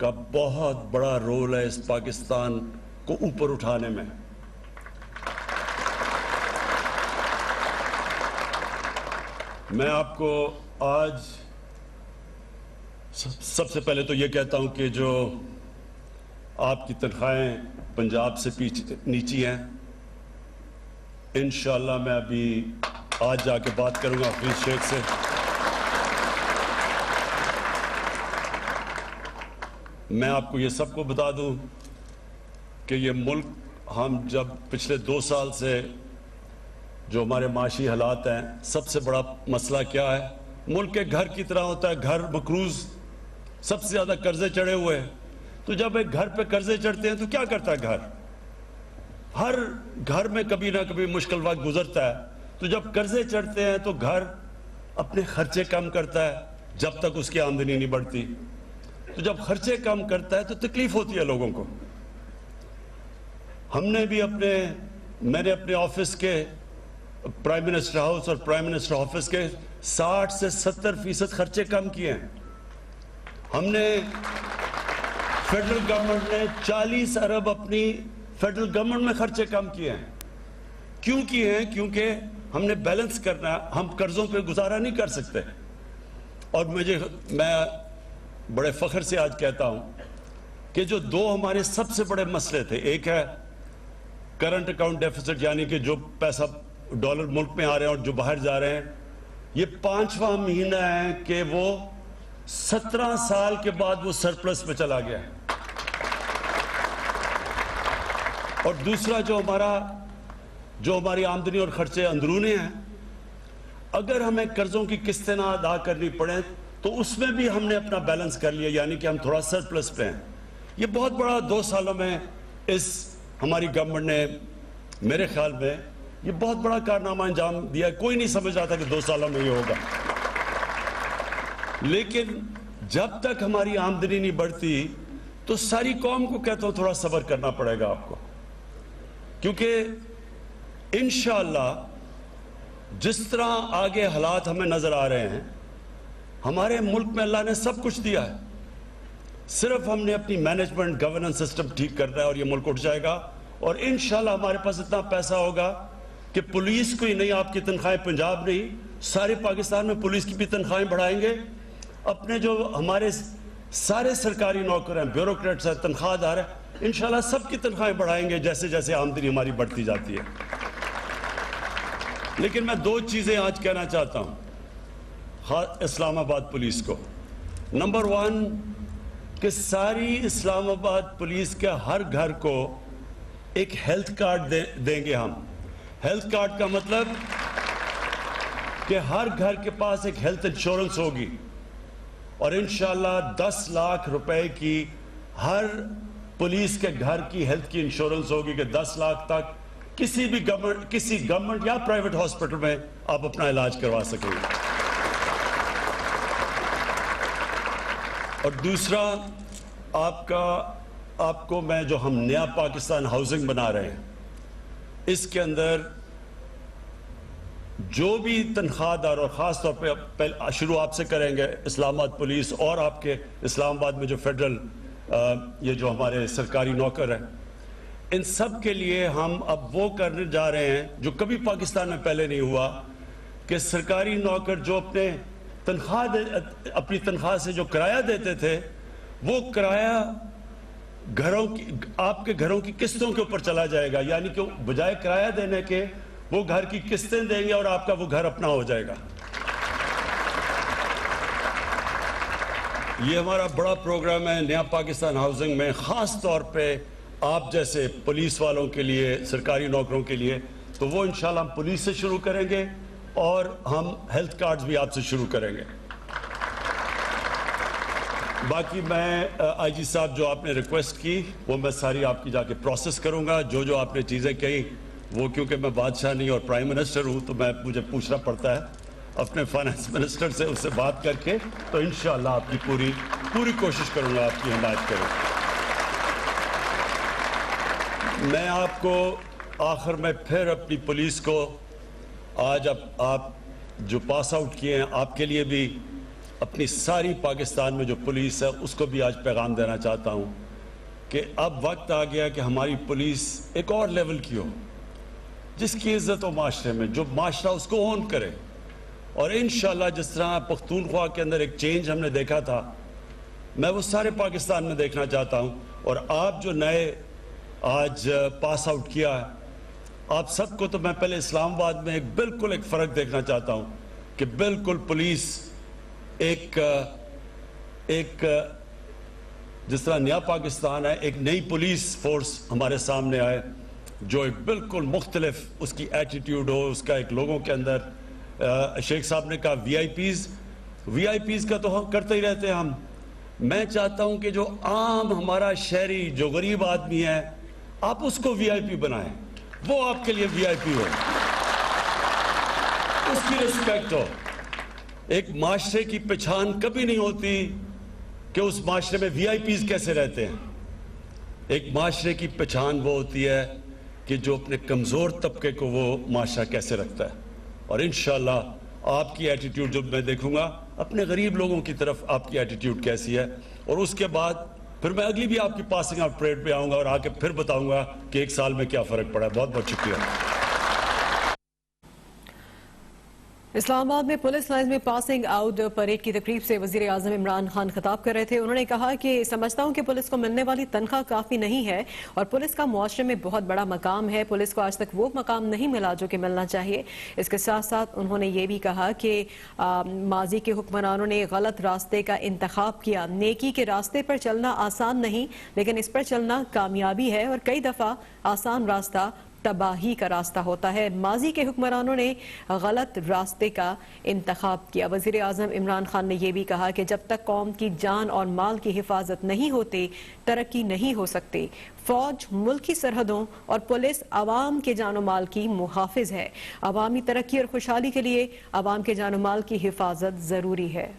کا بہت بڑا رول ہے اس پاکستان کو اوپر اٹھانے میں. میں آپ کو آج سب سے پہلے تو یہ کہتا ہوں کہ جو آپ کی تنخواہیں پنجاب سے نیچی ہیں، انشاءاللہ میں ابھی آج جا کے بات کروں گا حفیظ شیخ سے. میں آپ کو یہ سب کو بتا دوں کہ یہ ملک، ہم جب پچھلے 2 سال سے جو ہمارے معاشی حالات ہیں، سب سے بڑا مسئلہ کیا ہے؟ ملک کے گھر کی طرح ہوتا ہے، گھر مقروض، سب سے زیادہ قرضے چڑھے ہوئے ہیں. تو جب ایک گھر پہ قرضے چڑھتے ہیں تو کیا کرتا ہے گھر؟ ہر گھر میں کبھی نہ کبھی مشکل وقت گزرتا ہے. تو جب قرضے چڑھتے ہیں تو گھر اپنے خرچے کم کرتا ہے جب تک اس کی آمدنی نہیں بڑھتی. تو جب خرچے کم کرتا ہے تو تکلیف ہوتی ہے لوگوں کو. ہم نے بھی میں نے اپنے آفس کے پرائم منسٹر ہاؤس اور پرائم منسٹر آفس کے 60 سے 70% خرچے کم کیے ہیں. ہم نے فیڈرل گورنمنٹ نے 40 ارب اپنی فیڈرل گورنمنٹ میں خرچے کم کیے ہیں. کیوں کیے ہیں؟ کیونکہ ہم نے بیلنس کرنا ہے. ہم قرضوں پہ گزارا نہیں کر سکتے. اور میں بڑے فخر سے آج کہتا ہوں کہ جو 2 ہمارے سب سے بڑے مسئلے تھے، ایک ہے کرنٹ اکاؤنٹ ڈیفیسٹ، یعنی کہ جو پیسہ ڈالر ملک میں آ رہے ہیں اور جو باہر جا رہے ہیں، یہ 5واں مہینہ ہے کہ وہ 17 سال کے بعد وہ سرپلس میں چلا گیا ہے. اور دوسرا جو ہماری آمدنی اور خرچے اندرونے ہیں، اگر ہمیں قرضوں کی قسطیں نہ ادا کرنی پڑیں تو اس میں بھی ہم نے اپنا بیلنس کر لیا، یعنی کہ ہم تھوڑا سرپلس پہ ہیں. یہ بہت بڑا 2 سالوں میں ہماری گورنمنٹ نے، میرے خیال میں یہ بہت بڑا کارنامہ انجام دیا. کوئی نہیں سمجھ رہا تھا کہ 2 سالوں میں یہ ہوگا. لیکن جب تک ہماری آمدنی نہیں بڑھتی تو ساری قوم کو کہتا ہوں تھوڑا صبر کرنا پڑے گا آپ کو. کیونکہ انشاءاللہ جس طرح آگے حالات ہمیں نظر آ رہے ہیں، ہمارے ملک میں اللہ نے سب کچھ دیا ہے. صرف ہم نے اپنی مینجمنٹ گورننس سسٹم ٹھیک کرنا ہے اور یہ ملک اٹھ جائے گا. اور انشاءاللہ ہمارے پاس اتنا پیسہ ہوگا کہ پولیس کو ہی نہیں، آپ کی تنخواہیں پنجاب نہیں، سارے پاکستان میں پولیس کی بھی تنخواہیں بڑھائیں گے. اپنے جو ہمارے سارے سرکاری نوکر ہیں، بیوروکریٹس ہیں، تنخواہ دار ہیں، انشاءاللہ سب کی تنخواہیں بڑھائیں گے جیسے جیسے آمدنی ہماری بڑھتی جاتی ہے. لیکن میں 2 چیزیں آج کہنا چاہتا ہوں اسلام آباد پولیس کو. نمبر 1 کہ ساری اسلام آباد پولیس کے ہر گھر کو ایک ہیلتھ کارڈ دیں گے ہم. ہیلتھ کارڈ کا مطلب کہ ہر گھر کے پاس ایک ہیلتھ انشورنس ہوگی. اور انشاءاللہ 10 لاکھ روپے کی ہر پولیس کے گھر کی ہیلتھ کی انشورنس ہوگی کہ 10 لاکھ تک کسی گورنمنٹ یا پرائیویٹ ہاسپٹل میں آپ اپنا علاج کروا سکیں گے. اور دوسرا، آپ کو میں جو ہم نیا پاکستان ہاؤسنگ بنا رہے ہیں، اس کے اندر جو بھی تنخواہ دار، اور خاص طور پہ شروع آپ سے کریں گے، اسلام آباد پولیس اور آپ کے اسلام آباد میں جو فیڈرل یہ جو ہمارے سرکاری نوکر ہیں، ان سب کے لیے ہم اب وہ کرنے جا رہے ہیں جو کبھی پاکستان میں پہلے نہیں ہوا، کہ سرکاری نوکر جو اپنی تنخواہ سے جو کرایہ دیتے تھے، وہ کرایہ آپ کے گھروں کی قسطوں کے اوپر چلا جائے گا. یعنی کہ بجائے کرایہ دینے کے وہ گھر کی قسطیں دیں گے اور آپ کا وہ گھر اپنا ہو جائے گا. یہ ہمارا بڑا پروگرام ہے نیا پاکستان ہاؤسنگ میں، خاص طور پہ آپ جیسے پولیس والوں کے لیے، سرکاری نوکروں کے لیے. تو وہ انشاءاللہ ہم پولیس سے شروع کریں گے اور ہم ہیلتھ کارڈز بھی آپ سے شروع کریں گے. باقی میں آئی جی صاحب جو آپ نے ریکویسٹ کی وہ میں ساری آپ کی جا کے پروسیس کروں گا. جو آپ نے چیزیں کہیں وہ، کیونکہ میں بادشاہ نہیں اور پرائم منسٹر ہوں، تو مجھے پوچھنا پڑتا ہے اپنے فائنانس منسٹر سے، اس سے بات کر کے. تو انشاءاللہ آپ کی پوری کوشش کروں گا آپ کی حمایت کروں. میں آپ کو آخر میں پھر اپنی پولیس کو، آج آپ جو پاس آؤٹ کیے ہیں، آپ کے لیے بھی اپنی ساری پاکستان میں جو پولیس ہے اس کو بھی آج پیغام دینا چاہتا ہوں کہ اب وقت آ گیا کہ ہماری پولیس ایک اور لیول کی ہو، جس کی عزت ہو معاشرے میں، جو معاشرہ اس کو اون کرے. اور انشاءاللہ جس طرح پختونخوا کے اندر ایک چینج ہم نے دیکھا تھا، میں وہ سارے پاکستان میں دیکھنا چاہتا ہوں. اور آپ جو نئے آج پاس آؤٹ کیا ہے، آپ سب کو تو میں پہلے اسلام آباد میں بالکل ایک فرق دیکھنا چاہتا ہوں کہ بالکل پولیس ایک جس طرح نیا پاکستان ہے، ایک نئی پولیس فورس ہمارے سامنے آئے جو ایک بالکل مختلف اس کی ایٹیٹیوڈ ہو، اس کا ایک لوگوں کے اندر. شیخ صاحب نے کہا وی آئی پیز کا تو ہم کرتے ہی رہتے ہیں. میں چاہتا ہوں کہ جو عام ہمارا شہری جو غریب آدمی ہے، آپ اس کو وی آئی پی بنائیں، وہ آپ کے لیے وی آئی پی ہو، اس کی رسپیکٹ ہو. ایک معاشرے کی پہچان کبھی نہیں ہوتی کہ اس معاشرے میں وی آئی پیز کیسے رہتے ہیں. ایک معاشرے کی پہچان وہ ہوتی ہے کہ جو اپنے کمزور طبقے کو وہ معاشرہ کیسے رکھتا ہے. اور انشاءاللہ آپ کی ایٹیٹیوڈ جب میں دیکھوں گا اپنے غریب لوگوں کی طرف آپ کی ایٹیٹیوڈ کیسی ہے، اور اس کے بعد پھر میں اگلی بھی آپ کی پاسنگ آؤٹ پریڈ پہ آؤں گا اور آ کے پھر بتاؤں گا کہ ایک سال میں کیا فرق پڑا ہے. بہت بہت شکریہ. اسلام آباد میں پولیس لائنز میں پاسنگ آؤٹ پریڈ کی تقریب سے وزیر اعظم عمران خان خطاب کر رہے تھے. انہوں نے کہا کہ سمجھتا ہوں کہ پولیس کو ملنے والی تنخواہ کافی نہیں ہے اور پولیس کا معاشرے میں بہت بڑا مقام ہے. پولیس کو آج تک وہ مقام نہیں ملا جو کہ ملنا چاہیے. اس کے ساتھ ساتھ انہوں نے یہ بھی کہا کہ ماضی کے حکمرانوں نے غلط راستے کا انتخاب کیا. نیکی کے راستے پر چلنا آسان نہیں، لیکن اس پر چلنا کامیابی ہے، اور کئی دفعہ آسان راستہ تباہی کا راستہ ہوتا ہے. ماضی کے حکمرانوں نے غلط راستے کا انتخاب کیا. وزیر اعظم عمران خان نے یہ بھی کہا کہ جب تک قوم کی جان اور مال کی حفاظت نہیں ہوتی، ترقی نہیں ہو سکتی. فوج ملکی سرحدوں اور پولیس عوام کے جان و مال کی محافظ ہے. عوامی ترقی اور خوشحالی کے لیے عوام کے جان و مال کی حفاظت ضروری ہے.